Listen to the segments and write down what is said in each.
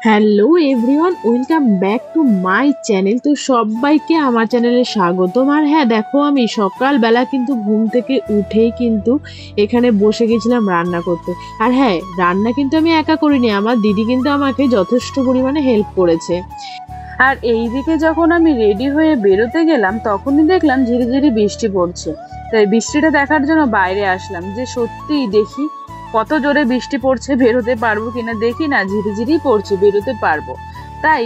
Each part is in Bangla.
Hello everyone, welcome back to my channel. তো সবাইকে আমার চ্যানেলে স্বাগতম। আর হ্যাঁ, দেখো আমি সকালবেলা কিন্তু ঘুম থেকে উঠেই কিন্তু এখানে বসে গেছিলাম রান্না করতে। আর হ্যাঁ, রান্না কিন্তু আমি একা করিনি, আমার দিদি কিন্তু আমাকে যথেষ্ট পরিমাণে হেল্প করেছে। আর এইদিকে যখন আমি রেডি হয়ে বেরোতে গেলাম তখনই দেখলাম ঝিরি ঝিরি বৃষ্টি পড়ছে। তাই বৃষ্টিটা দেখার জন্য বাইরে আসলাম, যে সত্যিই দেখি কত জোরে বৃষ্টি পড়ছে, বেরোতে পারবো কিনা দেখি। না, ঝিরিঝিরি পড়ছে, বেরোতে পারবো। তাই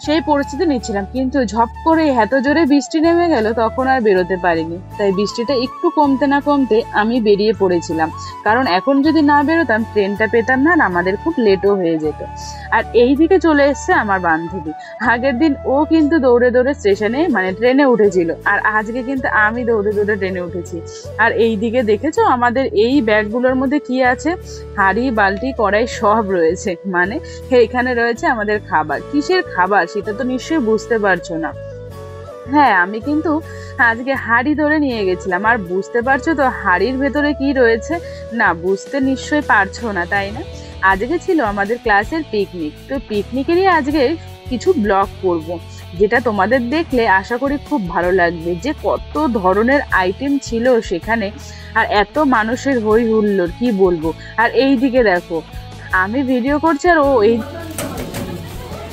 সেই পরিস্থিতি নিচ্ছিলাম, কিন্তু ঝপ করে এত জোরে বৃষ্টি নেমে গেল তখন আর বেরোতে পারিনি। তাই বৃষ্টিটা একটু কমতে না কমতে আমি বেরিয়ে পড়েছিলাম, কারণ এখন যদি না বেরোতাম ট্রেনটা পেতাম না, আর আমাদের খুব লেটও হয়ে যেত। আর এই দিকে চলে এসছে আমার বান্ধবী। আগের দিন ও কিন্তু দৌড়ে দৌড়ে স্টেশনে মানে ট্রেনে উঠেছিল, আর আজকে কিন্তু আমি দৌড়ে দৌড়ে ট্রেনে উঠেছি। আর এই দিকে দেখেছো আমাদের এই ব্যাগগুলোর মধ্যে কি আছে? হাঁড়ি, বালতি, কড়াই সব রয়েছে। মানে এখানে রয়েছে আমাদের খাবার। কিসের খাবার সেটা তো নিশ্চয়ই বুঝতে পারছো না। হ্যাঁ, আমি কিন্তু আজকে হাঁড়ি ধরে নিয়ে গেছিলাম। আর বুঝতে পারছো তো হাঁড়ির ভেতরে কি রয়েছে? না, বুঝতে নিশ্চয়ই পারছো না, তাই না? আজকে ছিল আমাদের ক্লাসের পিকনিক। তো পিকনিকেরই আজকে কিছু ব্লগ করব, যেটা তোমাদের দেখলে আশা করি খুব ভালো লাগবে, যে কত ধরনের আইটেম ছিল সেখানে, আর এত মানুষের হই হুল্লোড় কি বলবো। আর এই দিকে দেখো, আমি ভিডিও করছি আর ও এই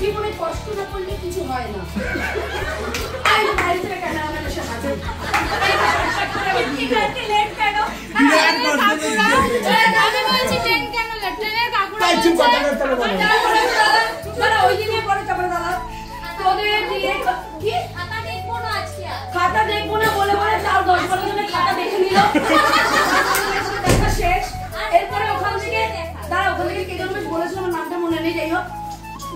জীবনে কষ্ট না করলে কিছু হয় না। আই বাইরে থেকে ক্যামেরাম্যান এসে হাজির। কি লেট কেন? আমি বলছি ট্রেন কেন লেট? ট্রেনের কাকুরা তাই চুপ কথা করতে বলো। দাদা ওই দিনে পরে তারপরে দাদা তোদের দিয়ে কি খাতা দেখবো না আজকে। খাতা দেখবো না বলে বলে তার 10-12 জনের খাতা দেখে নিল। দেখা শেষ। এরপরে ওখান থেকে দাদা ওখান থেকে কে যেন বলেছিল, আমার নামটা মনে নেই, যাই হোক।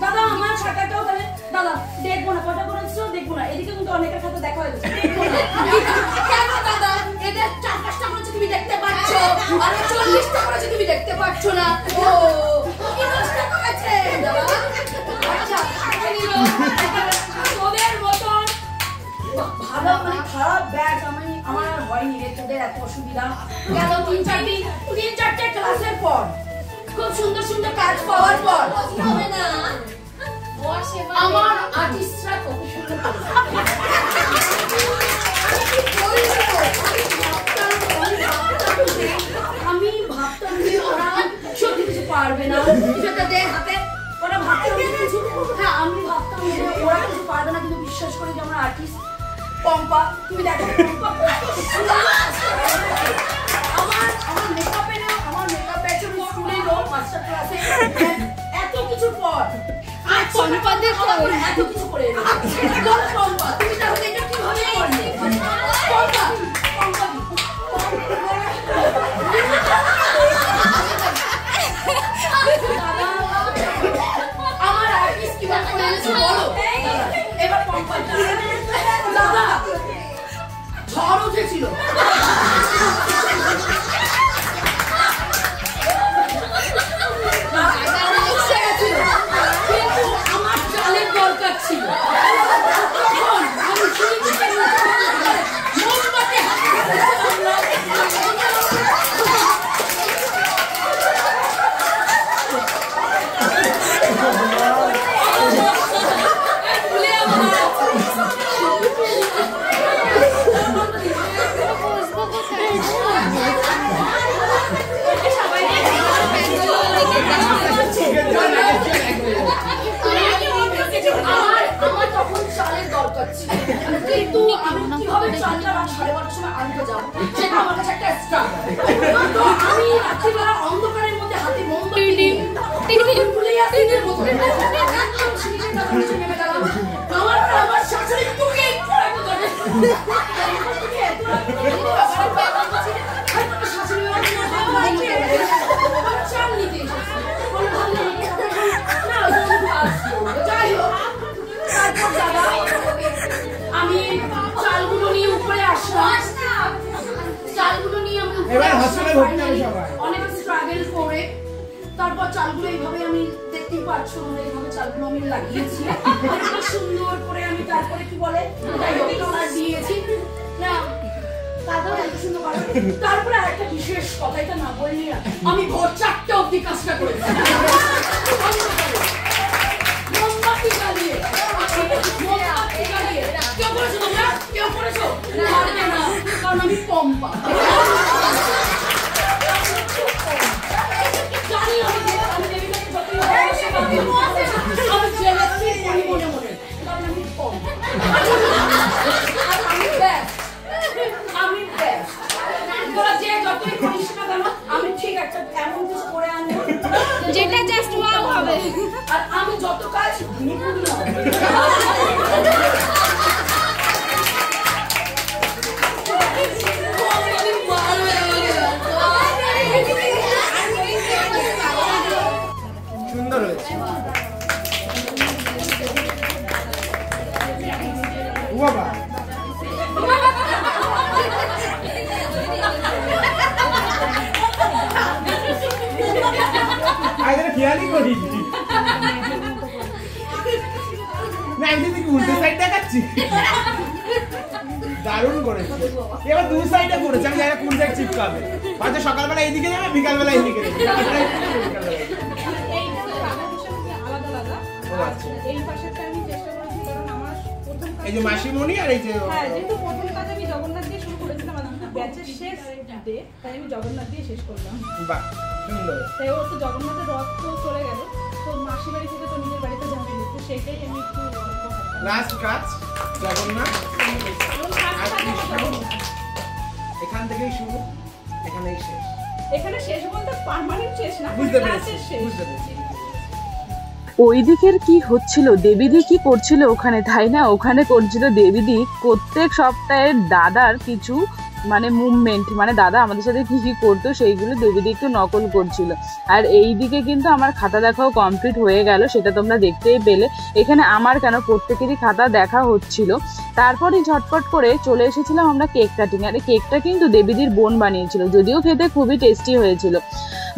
দাদা আমার খাতাটাও তাহলে দাদা দেখবো না, কটা করেছো দেখবো না। এদিকে কিন্তু অনেকের খাতা দেখা হয়ে গেছে, দেখবো না। কেন দাদা? এদের 4-5টা করেছে তুমি দেখতে পাচ্ছ, আর 40টা করেছে তুমি দেখতে পাচ্ছ না। ও কি নষ্ট করেছে দাদা? আচ্ছা দেখে নিল। তোদের মতন ভালো মানে খারাপ ব্যাচ আমার আর হয়নি রে। তোদের এত অসুবিধা গেল 3-4টে ক্লাসের পর, খুব সুন্দর সুন্দর কাজ পাওয়ার পর হবে না। আমার আর্টিস্টরা কত সুন্দর আমি ভাবতাম যে ওরা সত্যি কিছু পারবে না, সেটা দেয় হাতে ওরা ভাবতাম কিছু। হ্যাঁ, আমি ভাবতাম যে ওরা কিছু পারবে না, কিন্তু বিশ্বাস করি যে আমরা আর্টিস্ট। পম্পা তুমি দেখো, আমার মেকআপে না, আমার মেকআপ ব্যাচের স্কুলে মাস্টার ক্লাসে এত কিছু পর এত কিছু করে পম্পা তুমি তাহলে এটা কিভাবে করলে? পম্পা আমার আর্টিস্ট কিভাবে করেছে বলো এবার। পম্পা দাদা ঝড় উঠেছিল, আমার চালের দরকার ছিল। আমার তখন চালের দরকার ছিল, কিন্তু আমি কিভাবে চালটা 12:30টার সময় আনতে যাবো সেটা আমার কাছে একটা স্ট্রাগল। তো আমি রাত্রিবেলা অন্ধকারের মধ্যে হাতে মোমবাতি তুলে আসি, আমার শাশুড়ি টুকে চাল নিতে যাই হোক। তারপর দাদা আমি চালগুলো নিয়ে উপরে আসলাম, চালগুলো নিয়ে আমি অনেক স্ট্রাগল করে তারপর চালগুলো এইভাবে আমি দেখতেই পাচ্ছ, এইভাবে চালগুলো আমি লাগিয়েছি সুন্দর করে। আমি তারপরে কি বলে দিয়েছি না, তারপরে আরেকটা বিশেষ কথা, এটা না বললি না, আমি ভোর 4টে অবধি কাজটা করেছি। আর আমি যত কাজ নিপুণ না। সুন্দর হয়েছে। ও বাবা খেয়ালই করিনি না, আমি দেখি উল্টো সাইড দেখাচ্ছি। দারুণ করেছে। এবার দুই সাইডে করেছে, আমি জানি কোন সাইড চিপকাবে। হয়তো সকালবেলা এইদিকে যাবে, বিকালবেলা এইদিকে যাবে। এই যে মাসিমণি আর এই যে যেহেতু প্রথম কাজ আমি জগন্নাথ দিয়ে শুরু করেছিলাম, ব্যাচের শেষ ডে, তাই আমি জগন্নাথ দিয়ে শেষ করলাম। বাহ সুন্দর। তাই ওর তো জগন্নাথের রথ তো চলে গেল, তো মাসির বাড়ি থেকে তো নিজের বাড়িতে যাবে, তো সেটাই আমি একটু লাস্ট কাজ জগন্নাথ আর কৃষ্ণ। এখান থেকেই শুরু, এখানেই শেষ। এখানে শেষ বলতে পার্মানেন্ট শেষ না, বুঝতে পেরেছি, শেষ। বুঝতে পেরেছি। ওই দিকের কি হচ্ছিল, দেবীদি কি করছিল ওখানে, তাই না? ওখানে করছিল দেবীদি প্রত্যেক সপ্তাহে দাদার কিছু মানে মুভমেন্ট, মানে দাদা আমাদের সাথে কি কি করতো সেইগুলো দেবীদি একটু নকল করছিল। আর এই দিকে কিন্তু আমার খাতা দেখাও কমপ্লিট হয়ে গেল, সেটা তোমরা দেখতেই পেলে। এখানে আমার কেন প্রত্যেকেরই খাতা দেখা হচ্ছিল। তারপরে ঝটপট করে চলে এসেছিলাম আমরা কেক কাটিং। আর এই কেকটা কিন্তু দেবীদির বোন বানিয়েছিল, যদিও খেতে খুবই টেস্টি হয়েছিল,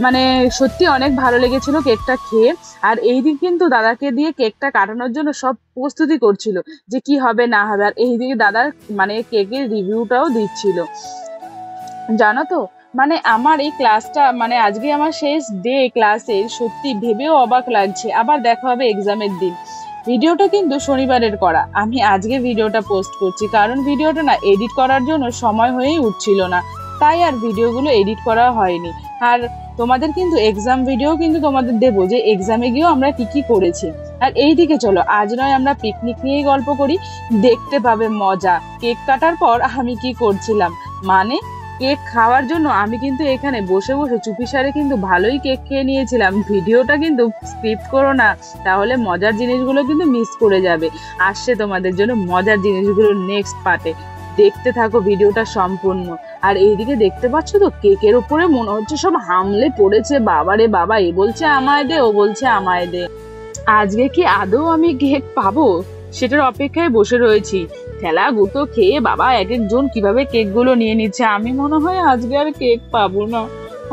মানে সত্যি অনেক ভালো লেগেছিল কেকটা খেয়ে। আর এইদিকে কিন্তু দাদাকে দিয়ে কেকটা কাটানোর জন্য সব প্রস্তুতি করছিল যে কি হবে না হবে। আর এইদিকে দাদার মানে কেকের রিভিউটাও দিচ্ছিল। জানো তো মানে আমার এই ক্লাসটা মানে আজকে আমার শেষ ডে ক্লাসের, সত্যি ভেবেও অবাক লাগছে। আবার দেখা হবে এক্সামের দিন। ভিডিওটা কিন্তু শনিবারের করা, আমি আজকে ভিডিওটা পোস্ট করছি, কারণ ভিডিওটা না এডিট করার জন্য সময় হয়েই উঠছিল না, তাই আর ভিডিওগুলো এডিট করা হয়নি। আর তোমাদের কিন্তু এক্সাম ভিডিও কিন্তু তোমাদের দেবো যে এক্সামে গিয়েও আমরা কি কি করেছি। আর এইদিকে চলো আজ নয় আমরা পিকনিক নিয়েই গল্প করি, দেখতে পাবে মজা। কেক কাটার পর আমি কি করছিলাম, মানে কেক খাওয়ার জন্য আমি কিন্তু এখানে বসে বসে চুপিসারে কিন্তু ভালোই কেক খেয়ে নিয়েছিলাম। ভিডিওটা কিন্তু স্কিপ করো না, তাহলে মজার জিনিসগুলো কিন্তু মিস করে যাবে। আসছে তোমাদের জন্য মজার জিনিসগুলো নেক্সট পার্টে, দেখতে থাকো ভিডিওটা সম্পূর্ণ। আর এইদিকে দেখতে পাচ্ছ তো কেকের উপরে মনে হচ্ছে সব হামলে পড়েছে, বাবারে বাবা, এ বলছে আমায় দে, ও বলছে আমায় দে। আজকে কি আদৌ আমি কেক পাবো সেটার অপেক্ষায় বসে রয়েছি। ঠেলা গুতো খেয়ে বাবা এক একজন কিভাবে কেক গুলো নিয়ে নিচ্ছে। আমি মনে হয় আজকে আর কেক পাবো না,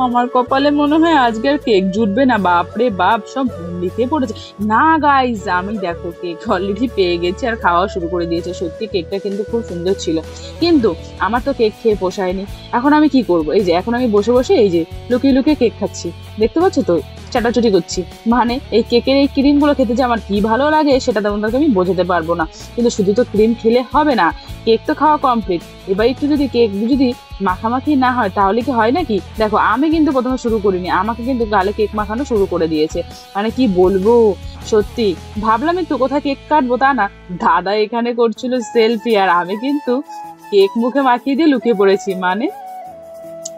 আমার কপালে মনে হয় আজকে আর কেক জুটবে না। বাপরে বাপ, সব লিখে পড়েছে। না গাইজ, আমি দেখো কেক অলরেডি পেয়ে গেছি আর খাওয়া শুরু করে দিয়েছে। সত্যি কেকটা কিন্তু খুব সুন্দর ছিল, কিন্তু আমার তো কেক খেয়ে পোষায়নি। এখন আমি কি করব? এই যে এখন আমি বসে বসে এই যে লুকিয়ে লুকিয়ে কেক খাচ্ছি, দেখতে পাচ্ছ তো, চাটাচুটি করছি। মানে এই কেকের এই ক্রিম গুলো খেতে যে আমার কি ভালো লাগে সেটা তোমাদেরকে আমি বোঝাতে পারবো না। কিন্তু শুধু তো ক্রিম খেলে হবে না, কেক তো খাওয়া কমপ্লিট, এবার একটু যদি কেক যদি মাখামাখি না হয় তাহলে কি হয় নাকি? দেখো আমি কিন্তু প্রথমে শুরু করিনি, আমাকে কিন্তু গালে কেক মাখানো শুরু করে দিয়েছে। মানে কি বলবো, সত্যি ভাবলাম একটু কোথায় কেক কাটবো, তা না, দাদা এখানে করছিল সেলফি আর আমি কিন্তু কেক মুখে মাখিয়ে দিয়ে লুকিয়ে পড়েছি। মানে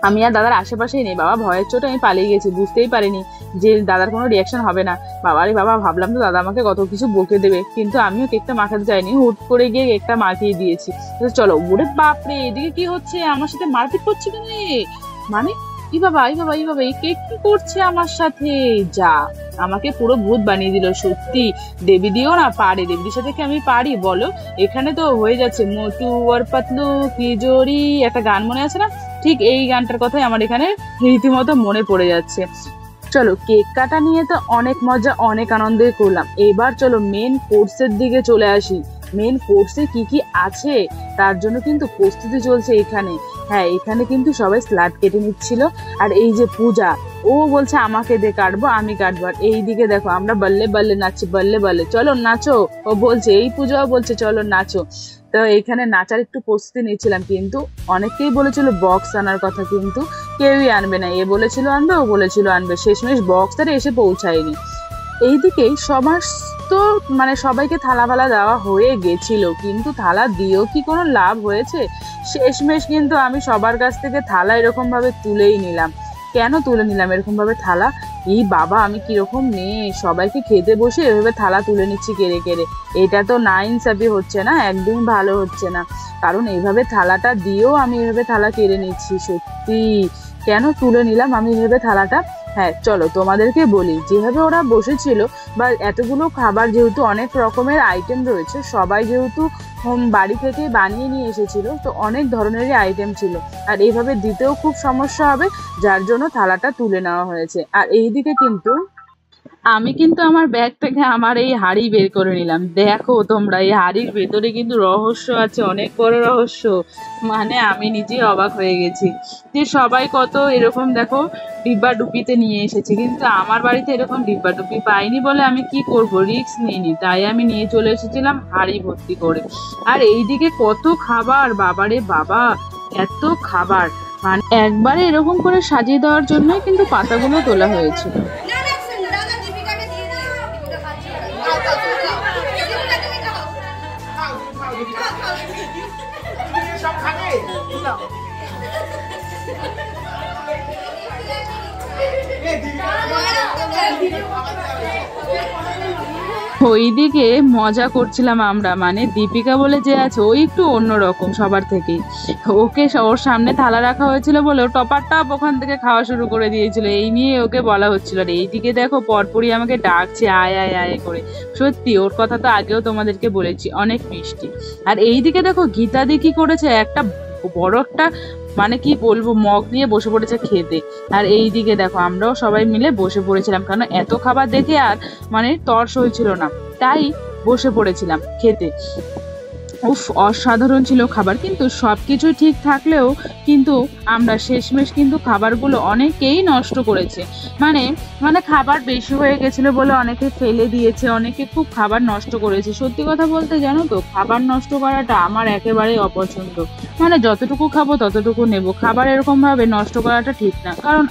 আমি আর দাদার আশেপাশেই নেই। বাবা ভয়ের চোটে আমি পালিয়ে গেছি, বুঝতেই পারিনি যে দাদার কোনো রিয়াকশন হবে না। বাবারে বাবা, ভাবলাম তো দাদা আমাকে কত কিছু বকে দেবে, কিন্তু আমিও কেকটা মাখাতে চাইনি, হুট করে গিয়ে কেকটা মাখিয়ে দিয়েছি। চলো, ওরে বাপরে, এদিকে কি হচ্ছে, আমার সাথে মারপিট করছে কেন? মানে ই বাবা, ই বাবা, ই বাবা, এই কেক কি করছে আমার সাথে? যা, আমাকে পুরো ভূত বানিয়ে দিল। সত্যি দেবী দিও না পারে, দেবীর সাথে কি আমি পারি বলো? এখানে তো হয়ে যাচ্ছে মোটু আর পাতলু কি জোড়ি, একটা গান মনে আছে না, ঠিক এই গানটার কথাই আমার এখানে রীতিমতো মনে পড়ে যাচ্ছে। চলো, কেক কাটা নিয়ে তো অনেক মজা অনেক আনন্দই করলাম, এবার চলো মেন কোর্সের দিকে চলে আসি। মেন কোর্সে কি কি আছে তার জন্য কিন্তু প্রস্তুতি চলছে এখানে। হ্যাঁ, এখানে কিন্তু সবাই স্লাড কেটে নিচ্ছিল। আর এই যে পূজা, ও বলছে আমাকে দে কাটবো, আমি কাটবো। আর এইদিকে দেখো আমরা বল্লে বল্লে নাচছি, বল্লে বল্লে, চলো নাচো, ও বলছে, এই পূজাও বলছে চলো নাচো। তো এখানে নাচার একটু প্রস্তুতি নিচ্ছিলাম, কিন্তু অনেকেই বলেছিল বক্স আনার কথা, কিন্তু কেউই আনবে না। এ বলেছিল আনবে, ও বলেছিল আনবে, শেষমেশ বক্সটারে এসে পৌঁছায়নি। এইদিকেই সমস্ত মানে সবাইকে থালা ফালা দেওয়া হয়ে গেছিল, কিন্তু থালা দিয়েও কি কোনো লাভ হয়েছে? শেষমেশ কিন্তু আমি সবার কাছ থেকে থালা এরকম ভাবে তুলেই নিলাম। কেন তুলে নিলাম এরকম ভাবে থালা? এই বাবা আমি কিরকম মেয়ে, সবাইকে খেতে বসে এভাবে থালা তুলে নিচ্ছি কেড়ে কেড়ে। এটা তো না ইনসাফি হচ্ছে না, একদম ভালো হচ্ছে না। কারণ এইভাবে থালাটা দিয়েও আমি এভাবে থালা কেড়ে নিচ্ছি। সত্যি কেন তুলে নিলাম আমি এভাবে থালাটা? হ্যাঁ চলো তোমাদেরকে বলি, যেভাবে ওরা বসেছিল বা এতগুলো খাবার, যেহেতু অনেক রকমের আইটেম রয়েছে, সবাই যেহেতু বাড়ি থেকে বানিয়ে নিয়ে এসেছিল, তো অনেক ধরনেরই আইটেম ছিল, আর এইভাবে দিতেও খুব সমস্যা হবে, যার জন্য থালাটা তুলে নেওয়া হয়েছে। আর এইদিকে কিন্তু আমি কিন্তু আমার ব্যাগ থেকে আমার এই হাঁড়ি বের করে নিলাম। দেখো তোমরা, এই হাঁড়ির ভেতরে কিন্তু রহস্য আছে, অনেক বড় রহস্য। মানে আমি নিজে অবাক হয়ে গেছি যে সবাই কত এরকম দেখো ডিব্বা ডুবিতে নিয়ে এসেছে, কিন্তু আমার বাড়িতে এরকম ডিব্বা ডুবি পাইনি বলে আমি কি করব, রিস্ক নিইনি, তাই আমি নিয়ে চলে এসেছিলাম হাঁড়ি ভর্তি করে। আর এইদিকে কত খাবার, বাবারে বাবা এত খাবার, মানে একবারে এরকম করে সাজিয়ে দেওয়ার জন্যই কিন্তু পাতাগুলো তোলা হয়েছিল। সব খাবে ওইদিকে মজা করছিলাম আমরা, মানে দীপিকা বলে যে আছে ও একটু অন্যরকম সবার থেকেই। ওকে ওর সামনে থালা রাখা হয়েছিল বলে ও টপার টপ ওখান থেকে খাওয়া শুরু করে দিয়েছিল, এই নিয়ে ওকে বলা হচ্ছিল। আর এইদিকে দেখো পরপরই আমাকে ডাকছে আয় আয় আয় করে। সত্যি ওর কথা তো আগেও তোমাদেরকে বলেছি, অনেক মিষ্টি। আর এইদিকে দেখো গীতাদি কি করেছে, একটা বড় একটা মানে কি বলবো মগ নিয়ে বসে পড়েছে খেতে। আর এইদিকে দেখো আমরাও সবাই মিলে বসে পড়েছিলাম, কারণ এত খাবার দেখে আর মানে তর্স হয়েছিল না, তাই বসে পড়েছিলাম খেতে। উফ অসাধারণ ছিল খাবার, কিন্তু সবকিছু ঠিক থাকলেও কিন্তু আমরা শেষমেশ কিন্তু খাবারগুলো অনেকেই নষ্ট করেছে। মানে মানে খাবার বেশি হয়ে গেছিল বলে অনেকে ফেলে দিয়েছে, অনেকে খুব খাবার নষ্ট করেছে। সত্যি কথা বলতে জানো তো, খাবার নষ্ট করাটা আমার একেবারেই অপছন্দ। মানে যতটুকু খাবো ততটুকু নেব, খাবার এরকম ভাবে নষ্ট করাটা ঠিক না। কারণ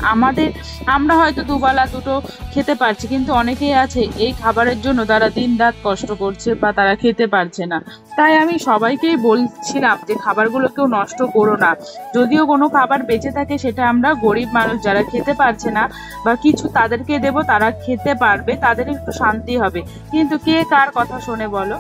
আমরা হয়তো দুবেলা দুটো খেতে পারছি, কিন্তু অনেকেই আছে এই খাবারের জন্য তারা দিন রাত কষ্ট করছে বা তারা খেতে পারছে না। তাই আমি সবাইকেই বলছিলাম যে খাবারগুলো কেউ নষ্ট করো না, যদিও কোনো খাবার বেঁচে থাকে সেটা আমরা গরিব মানুষ যারা খেতে পারছে না বা কিছু তাদেরকে দেব, তারা খেতে পারবে, তাদের একটু শান্তি হবে। কিন্তু কে কার কথা শোনে বলো?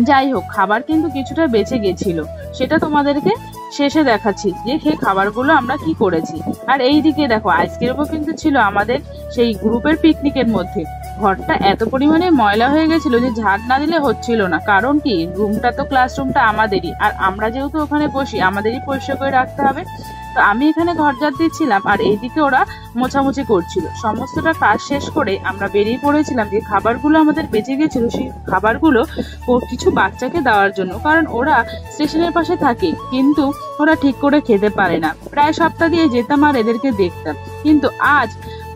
যাই হোক, খাবার কিন্তু কিছুটা বেঁচে গেছিল, সেটা তোমাদেরকে শেষে দেখাচ্ছি যে সেই খাবারগুলো আমরা কি করেছি। আর এইদিকে দেখো আইসক্রিমও কিন্তু ছিল আমাদের সেই গ্রুপের পিকনিকের মধ্যে। ঘরটা এত পরিমাণে ময়লা হয়ে গেছিল যে ঝাড় না দিলে হচ্ছিল না, কারণ কি রুমটা তো ক্লাসরুমটা আমাদেরই, আর আমরা যেহেতু ওখানে বসি আমাদেরই পরিষ্কার করে রাখতে হবে। তো আমি এখানে ঘর ঝাড় দিচ্ছিলাম আর এইদিকে ওরা মোছামুছি করছিল। সমস্তটা কাজ শেষ করে আমরা বেরিয়ে পড়েছিলাম যে খাবারগুলো আমাদের বেঁচে গেছিল সেই খাবারগুলো কিছু বাচ্চাকে দেওয়ার জন্য, কারণ ওরা স্টেশনের পাশে থাকে কিন্তু ওরা ঠিক করে খেতে পারে না। প্রায় সপ্তাহ দিয়ে যেতাম আর এদেরকে দেখতাম, কিন্তু আজ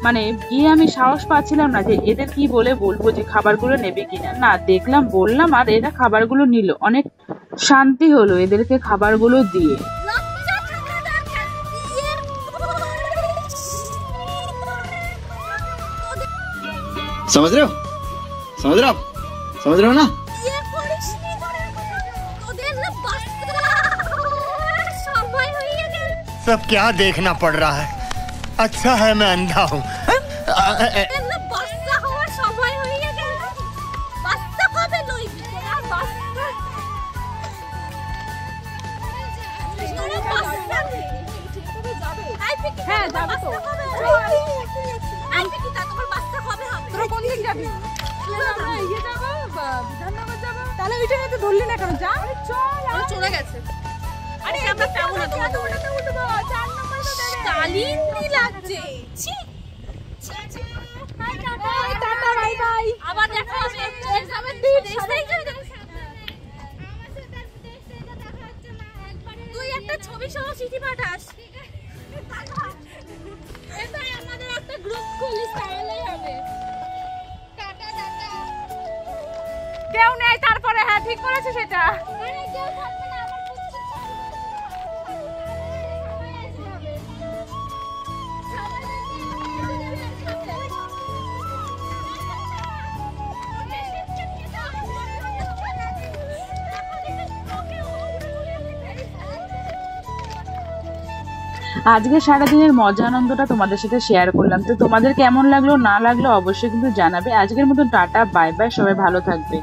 মানে গিয়ে আমি সাহস পাচ্ছিলাম না যে এদের কি বলে বলবো যে খাবারগুলো নেবে কিনা। না দেখলাম, বললাম, আর এরা খাবারগুলো নিল। অনেক শান্তি হলো এদেরকে খাবারগুলো দিয়ে। समझ रहे हो समझ रहे हो समझ रहे हो ना? सब क्या देखना पड़ रहा है, अच्छा है मैं अंधा हूँ। হ্যাঁ যাবো তো। তোরা কোন দিক যাবি? আমরা ইয়ে যাবো, বিধাননগর যাবো। তাহলে ওইটা তো ধরলি না কেন? যা চল, চলে গেছে। আরে আমরা যাবো না, তোমাদের ওটাতে উঠবো। 4 নম্বর তো দেবে। কালিন্দি লাগছে। ছি টাটা বাই বাই, আবার দেখা হবে এক্সামের দিন। তুই একটা ছবি সহ চিঠি পাঠাস। এটা আমাদের একটা গ্রুপ খুলিস তাহলেই হবে। Tata tata. কেউ নেই তারপরে? হ্যাঁ ঠিক করেছে সেটা। আরে কেউ থাকবে না, আমার পুষ্টি আজকে সারাদিনের মজা আনন্দটা তোমাদের সাথে শেয়ার করলাম। তো তোমাদের কেমন লাগলো না লাগলো অবশ্যই কিন্তু জানাবে। আজকের মতো টাটা, বাই বাই, সবাই ভালো থাকবে।